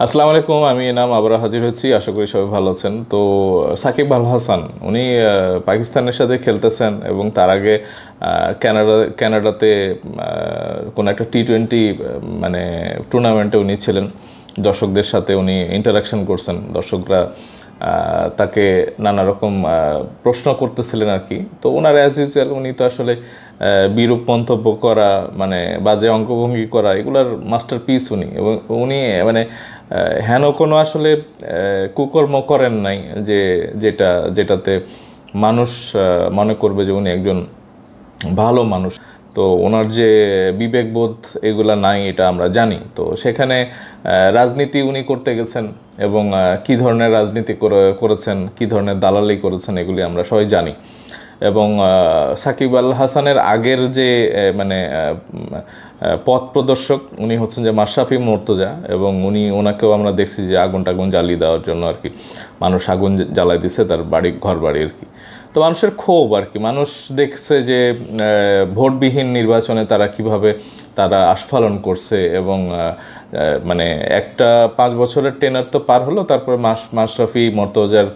আসসালামু আলাইকুম, আমি এনাম আবার হাজির হচ্ছি। আশা করি সবাই ভালো আছেন। তো সাকিব আল হাসান উনি পাকিস্তানের সাথে খেলতেছেন এবং তার আগে কানাডাতে কোনো একটা টি-20 মানে টুর্নামেন্টে উনি ছিলেন। দর্শকদের সাথে উনি ইন্টারাকশন করছেন। দর্শকরা তাকে নানা রকম প্রশ্ন করতেছিলেন আর কি। তো ওনার অ্যাজ ইউজুয়াল উনি তো আসলে বিরূপ মন্তব্য করা, মানে বাজে অঙ্গভঙ্গি করা, এগুলার মাস্টারপিস উনি। এবং উনি মানে হেন কোনো আসলে কুকর্ম করেন নাই যেটাতে মানুষ মনে করবে যে উনি একজন ভালো মানুষ। তো ওনার যে বিবেকবোধ এগুলা নাই, এটা আমরা জানি। তো সেখানে রাজনীতি উনি করতে গেছেন এবং কী ধরনের রাজনীতি করেছেন, কী ধরনের দালালি করেছেন, এগুলি আমরা সবাই জানি। এবং সাকিব আল হাসানের আগের যে মানে পথ প্রদর্শক উনি হচ্ছেন যে মাশরাফি মুর্তজা, এবং ওনাকেও আমরা দেখছি যে আগুন টাগুন জ্বালিয়ে দেওয়ার জন্য আর কি, মানুষ আগুন জ্বালাই দিছে তার ঘর বাড়ি আর কি। তো মানুষের ক্ষোভ আর কি, মানুষ দেখছে যে ভোটবিহীন নির্বাচনে তারা কিভাবে তারা আস্ফালন করছে। এবং মানে একটা 5 বছরের টেনার তো পার হলো, তারপরে মাশরাফি মুর্তজার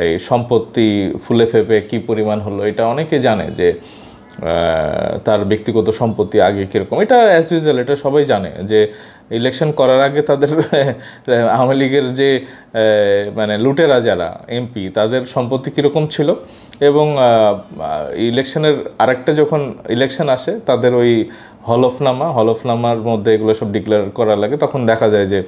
এই সম্পত্তি ফুলে ফেপে কী পরিমাণ হলো এটা অনেকে জানে, যে তার ব্যক্তিগত সম্পত্তি আগে কীরকম। এটা অ্যাজ ইউজুয়াল, এটা সবাই জানে যে ইলেকশন করার আগে তাদের আওয়ামী লীগের যে মানে লুটেরা যারা এমপি, তাদের সম্পত্তি কীরকম ছিল। এবং ইলেকশনের আরেকটা যখন ইলেকশন আসে, তাদের ওই হলফনামার মধ্যে এগুলো সব ডিক্লেয়ার করা লাগে, তখন দেখা যায় যে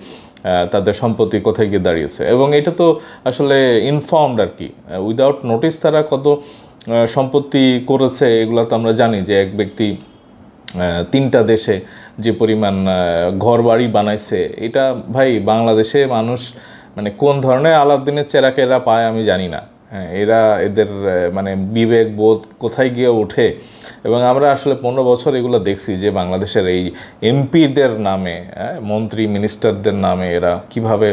তাদের সম্পত্তি কোথায় গিয়ে দাঁড়িয়েছে। এবং এটা তো আসলে ইনফর্মড আর কি, উইদাউট নোটিস তারা কত সম্পত্তি করেছে এগুলো তো আমরা জানি। যে এক ব্যক্তি 3টা দেশে যে পরিমাণ ঘর বাড়ি বানাইছে, এটা ভাই বাংলাদেশে মানুষ মানে কোন ধরনের আলাদিনের চেরাকে এরা পায় আমি জানি না। হ্যাঁ, এদের মানে বিবেক বোধ কোথায় গিয়ে ওঠে। এবং আমরা আসলে 15 বছর এগুলো দেখছি যে বাংলাদেশের এই এমপিদের নামে, মন্ত্রী মিনিস্টারদের নামে এরা কিভাবে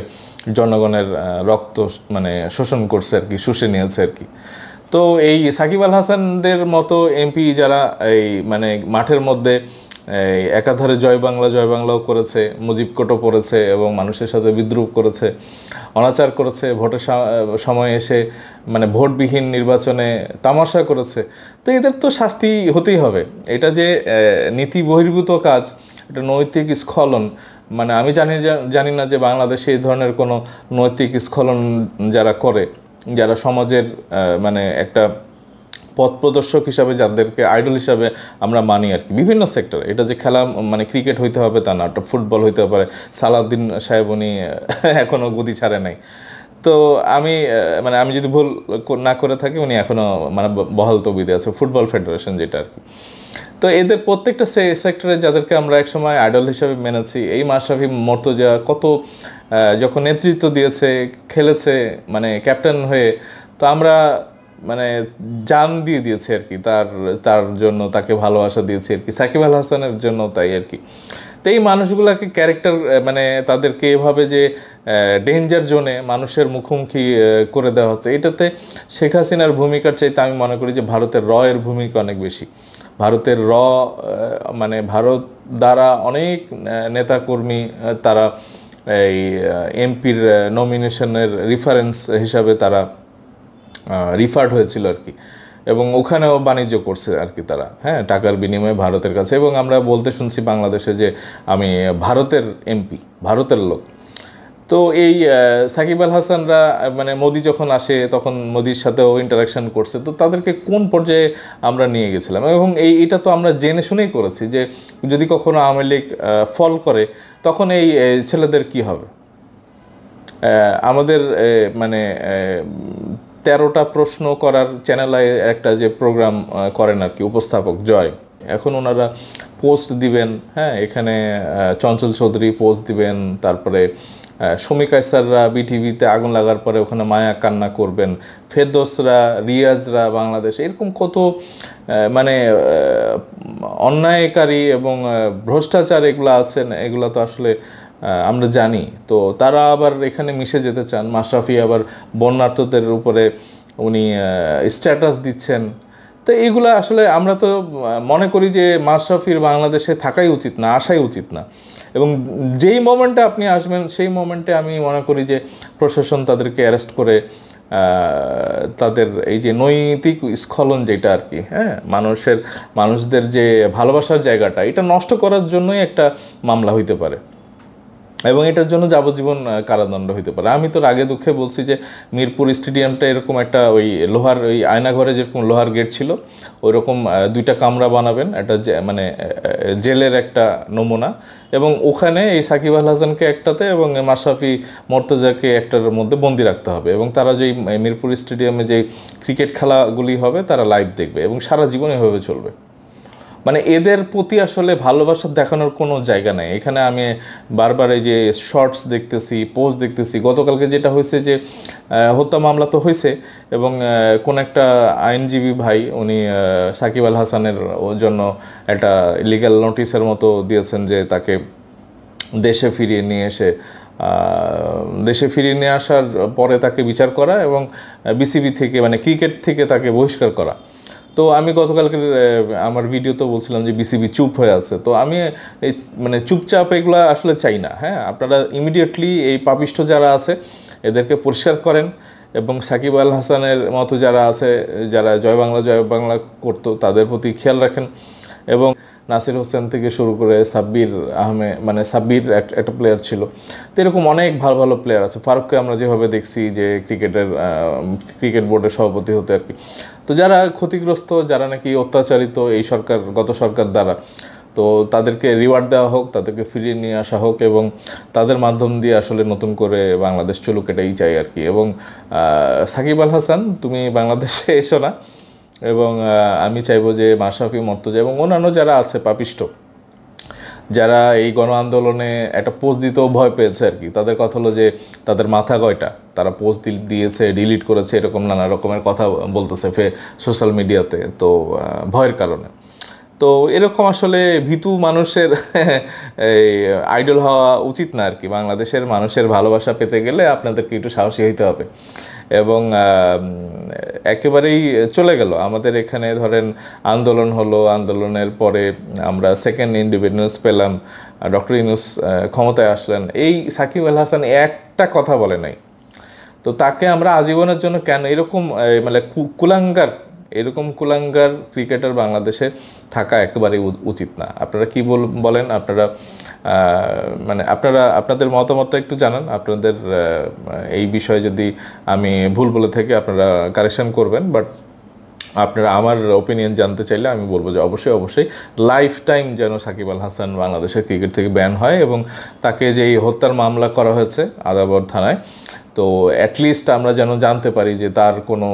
জনগণের রক্ত মানে শোষণ করছে আর কি, শুষে নিয়েছে আর কি। তো এই সাকিব আল হাসানদের মতো এমপি যারা এই মানে মাঠের মধ্যে একাধারে জয় বাংলাও করেছে, মুজিব কোটও পড়েছে এবং মানুষের সাথে বিদ্রুপ করেছে, অনাচার করেছে, ভোটের সময় এসে মানে ভোটবিহীন নির্বাচনে তামাশা করেছে, তো এদের তো শাস্তি হতেই হবে। এটা যে নীতি বহির্ভূত কাজ, এটা নৈতিক স্খলন। মানে আমি জানি না যে বাংলাদেশে এই ধরনের কোনো নৈতিক স্খলন যারা করে, যারা সমাজের মানে একটা পথ প্রদর্শক হিসাবে যাদেরকে আইডল হিসাবে আমরা মানি আর কি, বিভিন্ন সেক্টরে। এটা যে খেলা মানে ক্রিকেট হইতে হবে তা না, একটা ফুটবল হইতে পারে। সালাউদ্দিন সাহেব উনি এখনও গদি ছাড়ে নাই। তো আমি যদি ভুল না করে থাকি, উনি এখনও মানে বহাল তবিদে আছে, ফুটবল ফেডারেশন যেটা আর কি। তো এদের প্রত্যেকটা সেক্টরে যাদেরকে আমরা একসময় আইডল হিসাবে মেনেছি, এই মাশরাফি মুর্তজা কত যখন নেতৃত্ব দিয়েছে, খেলেছে মানে ক্যাপ্টেন হয়ে, তো আমরা মানে জান দিয়ে দিয়েছি আর কি, তার জন্য তাকে ভালোবাসা দিয়েছি আর কি, সাকিব আল হাসানের জন্য তাই আর কি। তো এই মানুষগুলোকে ক্যারেক্টার মানে তাদেরকে এভাবে যে ডেঞ্জার জোনে মানুষের মুখোমুখি করে দেওয়া হচ্ছে, এটাতে শেখ হাসিনার ভূমিকার চাইতে আমি মনে করি যে ভারতের এর ভূমিকা অনেক বেশি। ভারতের মানে ভারত দ্বারা অনেক নেতাকর্মী তারা এই এমপির নমিনেশনের রেফারেন্স হিসাবে তারা রিফার্ড হয়েছিল আর কি। এবং ওখানেও বাণিজ্য করছে আর কি তারা, হ্যাঁ, টাকার বিনিময়ে ভারতের কাছে। এবং আমরা বলতে শুনছি বাংলাদেশে যে আমি ভারতের এমপি, ভারতের লোক। তো এই সাকিব আল হাসানরা মানে মোদি যখন আসে তখন মোদির সাথেও ইন্টারাকশান করছে, তো তাদেরকে কোন পর্যায়ে আমরা নিয়ে গেছিলাম। এবং এটা তো আমরা জেনে শুনেই করেছি যে যদি কখনো আওয়ামী লীগ ফল করে তখন এই ছেলেদের কি হবে। আমাদের মানে 13টা প্রশ্ন করার চ্যানেলে একটা যে প্রোগ্রাম করেন আর কি উপস্থাপক জয়, এখন ওনারা পোস্ট দিবেন, হ্যাঁ, এখানে চঞ্চল চৌধুরী পোস্ট দিবেন, তারপরে শমী কায়সাররা বিটিভিতে আগুন লাগার পরে ওখানে মায়া কান্না করবেন, ফেরদৌসরা, রিয়াজরা বাংলাদেশ, এরকম কত মানে অন্যায়কারী এবং ভ্রষ্টাচার এগুলো আছেন, এগুলো তো আসলে আমরা জানি। তো তারা আবার এখানে মিশে যেতে চান। মাশরাফি আবার বন্যার্থদের উপরে উনি স্ট্যাটাস দিচ্ছেন। তো এইগুলো আসলে আমরা তো মনে করি যে মাশরাফির বাংলাদেশে থাকাই উচিত না, আসাই উচিত না। এবং যেই মোমেন্টে আপনি আসবেন সেই মোমেন্টে আমি মনে করি যে প্রশাসন তাদেরকে অ্যারেস্ট করে তাদের এই যে নৈতিক স্খলন যেটা আর কি, হ্যাঁ, মানুষদের যে ভালোবাসার জায়গাটা, এটা নষ্ট করার জন্যই একটা মামলা হইতে পারে এবং এটার জন্য যাবজ্জীবন কারাদণ্ড হইতে পারে। আমি তো আগে দুঃখে বলছি যে মিরপুর স্টেডিয়ামটা এরকম একটা ওই লোহার ওই আয়নাঘরে যেরকম লোহার গেট ছিল ওই রকম 2টা কামরা বানাবেন, একটা মানে জেলের একটা নমুনা, এবং ওখানে এই সাকিব আল হাসানকে একটাতে এবং মাশরাফি মর্তজাকে একটার মধ্যে বন্দি রাখতে হবে, এবং তারা যেই মিরপুর স্টেডিয়ামে যেই ক্রিকেট খেলাগুলি হবে তারা লাইভ দেখবে এবং সারা জীবন এভাবে চলবে। মানে এদের প্রতি আসলে ভালোবাসা দেখানোর কোনো জায়গা নাই এখানে। আমি বারবার এই যে শর্টস দেখতেছি, পোস্ট দেখতেছি, গতকালকে যেটা হয়েছে যে হত্যা মামলা তো হয়েছে এবং কোন একটা আইনজীবী ভাই উনি সাকিব আল হাসানের জন্য একটা লিগ্যাল নোটিশের মতো দিয়েছেন যে তাকে দেশে ফিরিয়ে নিয়ে আসার পরে তাকে বিচার করা এবং বিসিবি থেকে মানে ক্রিকেট থেকে তাকে বহিষ্কার করা। তো আমি গতকালকে আমার ভিডিওতে বলছিলাম যে বিসিবি চুপ হয়ে আছে। তো আমি এই মানে চুপচাপ এগুলো আসলে চাই না। হ্যাঁ, আপনারা ইমিডিয়েটলি এই পাপিষ্ঠ যারা আছে এদেরকে পরিষ্কার করেন এবং সাকিব আল হাসানের মতো যারা আছে, যারা জয় বাংলা করতো, তাদের প্রতি খেয়াল রাখেন। এবং নাসির হোসেন থেকে শুরু করে সাব্বির আহমেদ, মানে সাব্বির একটা প্লেয়ার ছিল, তো এরকম অনেক ভালো ভালো প্লেয়ার আছে। ফারুককে আমরা যেভাবে দেখছি যে ক্রিকেট বোর্ডের সভাপতি হতে আর কি। তো যারা ক্ষতিগ্রস্ত, যারা নাকি অত্যাচারিত এই গত সরকার দ্বারা, তো তাদেরকে রিওয়ার্ড দেওয়া হোক, তাদেরকে ফিরিয়ে নিয়ে আসা হোক এবং তাদের মাধ্যম দিয়ে আসলে নতুন করে বাংলাদেশ চলুক, এটাই চাই আর কি। এবং সাকিব আল হাসান, তুমি বাংলাদেশে এসো না, এবং আমি চাইবো যে মাশরাফি মর্তজা এবং অন্যান্য যারা আছে পাপিষ্ট, যারা এই গণ আন্দোলনে একটা পোস্ট দিতেও ভয় পেয়েছে আর কি, তাদের কথা হলো যে তাদের মাথা কয়টা, তারা পোস্ট দিয়েছে, ডিলিট করেছে, এরকম নানা রকমের কথা বলতেছে সোশ্যাল মিডিয়াতে, তো ভয়ের কারণে। তো এরকম আসলে ভীতু মানুষের এই আইডল হওয়া উচিত না আর কি। বাংলাদেশের মানুষের ভালোবাসা পেতে গেলে আপনাদেরকে একটু সাহসী হইতে হবে। এবং একেবারেই চলে গেল আমাদের এখানে, ধরেন আন্দোলন হলো, আন্দোলনের পরে আমরা সেকেন্ড ইন্ডিপেন্ডেন্স পেলাম, ডক্টর ইউনূস ক্ষমতায় আসলেন, এই সাকিব আল হাসান একটা কথা বলে নাই। তো তাকে আমরা আজীবনের জন্য কেন এরকম মানে এরকম কুলাঙ্গার ক্রিকেটার বাংলাদেশে থাকা একেবারেই উচিত না। আপনারা কি বলেন? মানে আপনাদের মতামতটা একটু জানান। আপনাদের এই বিষয়ে যদি আমি ভুল বলে থাকি আপনারা কারেকশন করবেন, বাট আপনারা আমার ওপিনিয়ন জানতে চাইলে আমি বলবো যে অবশ্যই লাইফ টাইম যেন সাকিব আল হাসান বাংলাদেশের ক্রিকেট থেকে ব্যান হয় এবং তাকে যেই হত্যার মামলা করা হয়েছে আদাবর থানায়, তো অ্যাটলিস্ট আমরা যেন জানতে পারি যে তার কোনো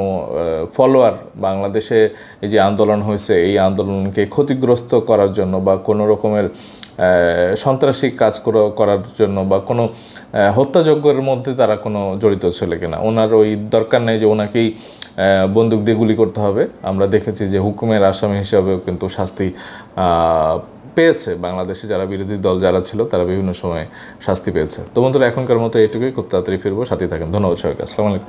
ফলোয়ার বাংলাদেশে এই যে আন্দোলন হয়েছে এই আন্দোলনকে ক্ষতিগ্রস্ত করার জন্য বা কোনো রকমের সন্ত্রাসী কাজ করার জন্য বা কোনো হত্যাযজ্ঞের মধ্যে তারা কোনো জড়িত ছিল কিনা। ওনার ওই দরকার নেই যে ওনাকেই বন্দুক দিয়ে গুলি করতে হবে। আমরা দেখেছি যে হুকুমের আসামি হিসাবেও কিন্তু শাস্তি পেয়েছে বাংলাদেশে যারা বিরোধী দল যারা ছিল, তারা বিভিন্ন সময় শাস্তি পেয়েছে। তো বন্ধুরা, এখনকার মতো এইটুকুই, খুব তাড়াতাড়ি ফিরবো, সাথেই থাকেন। ধন্যবাদ সবাইকে। আসসালামু আলাইকুম।